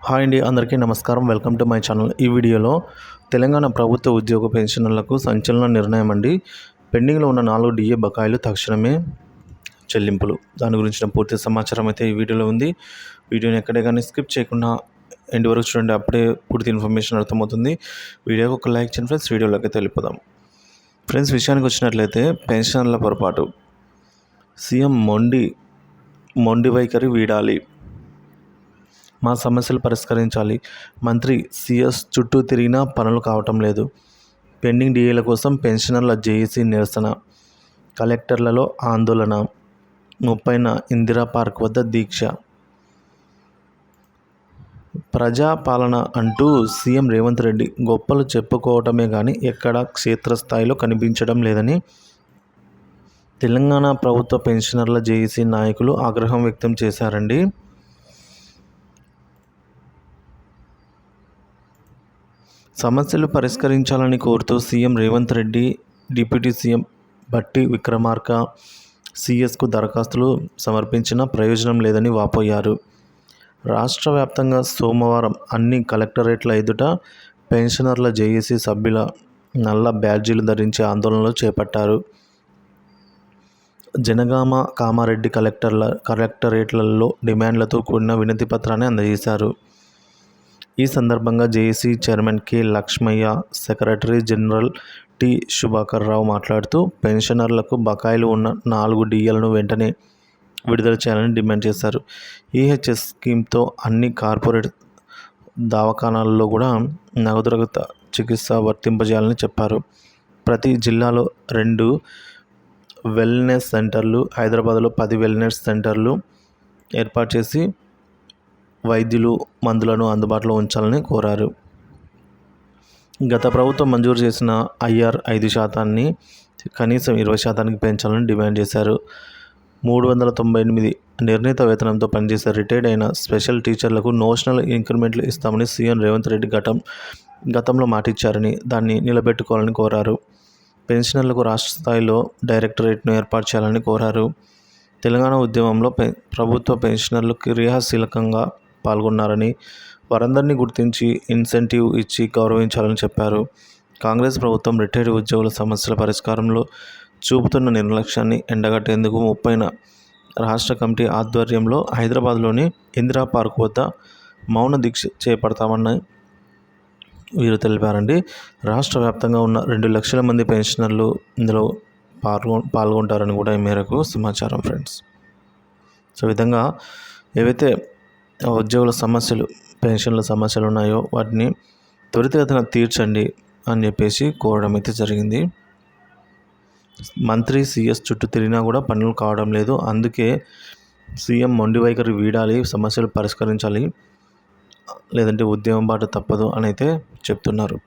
Hi అండి, అందరికీ నమస్కారం. Welcome to my channel. ఈ వీడియోలో తెలంగాణ ప్రభుత్వ ఉద్యోగ పెన్షనర్లకు సంచలన నిర్ణయం అండి. పెండింగ్లో ఉన్న 4 డిఏ బకాయిలు తక్షణమే చెల్లింపులు. దాని గురించిన పూర్తి సమాచారం అయితే ఈ వీడియోలో ఉంది. వీడియోని ఎక్కడే కానీ స్కిప్ చేయకుండా ఎండ్ వరకు చూడండి, అప్పుడే పూర్తి ఇన్ఫర్మేషన్ అర్థమవుతుంది. వీడియోకి ఒక లైక్ చేయండి ఫ్రెండ్స్. వీడియోలోకి వెళ్ళిపోదాం. ఫ్రెండ్స్, విషయానికి వచ్చినట్లయితే పెన్షనర్ల పొరపాటు, సీఎం మొండి వైఖరి వీడాలి, మా సమస్యలు పరిష్కరించాలి, మంత్రి సిఎస్ చుట్టూ తిరిగినా పనులు కావటం లేదు, పెండింగ్ డిఏల కోసం పెన్షనర్ల జేఏసీ నిరసన, కలెక్టర్లలో ఆందోళన, 30న ఇందిరా పార్క్ వద్ద దీక్ష. ప్రజాపాలన అంటూ సీఎం రేవంత్ రెడ్డి గొప్పలు చెప్పుకోవటమే కానీ ఎక్కడా క్షేత్రస్థాయిలో కనిపించడం లేదని తెలంగాణ ప్రభుత్వ పెన్షనర్ల జేఏసీ నాయకులు ఆగ్రహం వ్యక్తం చేశారండి. సమస్యలు పరిష్కరించాలని కోరుతూ CM Revanth Reddy, deputy CM బట్టి విక్రమార్క సిఎస్కు దరఖాస్తులు సమర్పించిన ప్రయోజనం లేదని వాపోయారు. రాష్ట్ర వ్యాప్తంగా సోమవారం అన్ని కలెక్టరేట్ల ఎదుట పెన్షనర్ల జేఏసీ సభ్యుల నల్ల బ్యాడ్జీలు ధరించి ఆందోళనలు చేపట్టారు. జనగామ, కామారెడ్డి కలెక్టరేట్లలో డిమాండ్లతో కూడిన వినతి పత్రాన్ని అందజేశారు. ఈ సందర్భంగా JAC chairman K Lakshmaiah, secretary general T Subhakar Rao మాట్లాడుతూ పెన్షనర్లకు బకాయిలు ఉన్న 4 డిఏలను వెంటనే విడుదల చేయాలని డిమాండ్ చేశారు. ఈహెచ్ఎస్ స్కీమ్తో అన్ని కార్పొరేట్ దవాఖానాల్లో కూడా నగదు రహిత చికిత్స వర్తింపజేయాలని చెప్పారు. ప్రతి జిల్లాలో 2 వెల్నెస్ సెంటర్లు, హైదరాబాద్లో 10 వెల్నెస్ సెంటర్లు ఏర్పాటు చేసి వైద్యులు, మందులను అందుబాటులో ఉంచాలని కోరారు. గత ప్రభుత్వం మంజూరు చేసిన ఐఆర్ 5% కనీసం 20% పెంచాలని డిమాండ్ చేశారు. 398 నిర్ణీత వేతనంతో పనిచేసే రిటైర్డ్ అయిన స్పెషల్ టీచర్లకు నోషనల్ ఇంక్రిమెంట్లు ఇస్తామని సీఎం రేవంత్ రెడ్డి గతంలో మాటిచ్చారని, దాన్ని నిలబెట్టుకోవాలని కోరారు. పెన్షనర్లకు రాష్ట్ర స్థాయిలో డైరెక్టరేట్ను ఏర్పాటు చేయాలని కోరారు. తెలంగాణ ఉద్యమంలో ప్రభుత్వ పెన్షనర్లు క్రియాశీలకంగా పాల్గొన్నారని, వారందరినీ గుర్తించి ఇన్సెంటివ్ ఇచ్చి గౌరవించాలని చెప్పారు. కాంగ్రెస్ ప్రభుత్వం రిటైర్డ్ ఉద్యోగుల సమస్యల పరిష్కారంలో చూపుతున్న నిర్లక్ష్యాన్ని ఎండగట్టేందుకు 30న రాష్ట్ర కమిటీ ఆధ్వర్యంలో హైదరాబాద్లోని ఇందిరా పార్క్ వద్ద మౌన దీక్ష చేపడతామని వీరు తెలిపారండి. రాష్ట్ర వ్యాప్తంగా ఉన్న 2 లక్షల మంది పెన్షనర్లు ఇందులో పాల్గొంటారని కూడా ఈ మేరకు సమాచారం ఫ్రెండ్స్. సో ఈ విధంగా ఏవైతే ఉద్యోగుల సమస్యలు, పెన్షన్ల సమస్యలు ఉన్నాయో వాటిని త్వరితగతిన తీర్చండి అని చెప్పేసి కోరడం అయితే జరిగింది. మంత్రి సిఎస్ చుట్టూ తిరిగినా కూడా పనులు కావడం లేదు. అందుకే సీఎం మొండి వైఖరి వీడాలి, సమస్యలు పరిష్కరించాలి, లేదంటే ఉద్యమం బాట తప్పదు అని అయితే చెప్తున్నారు.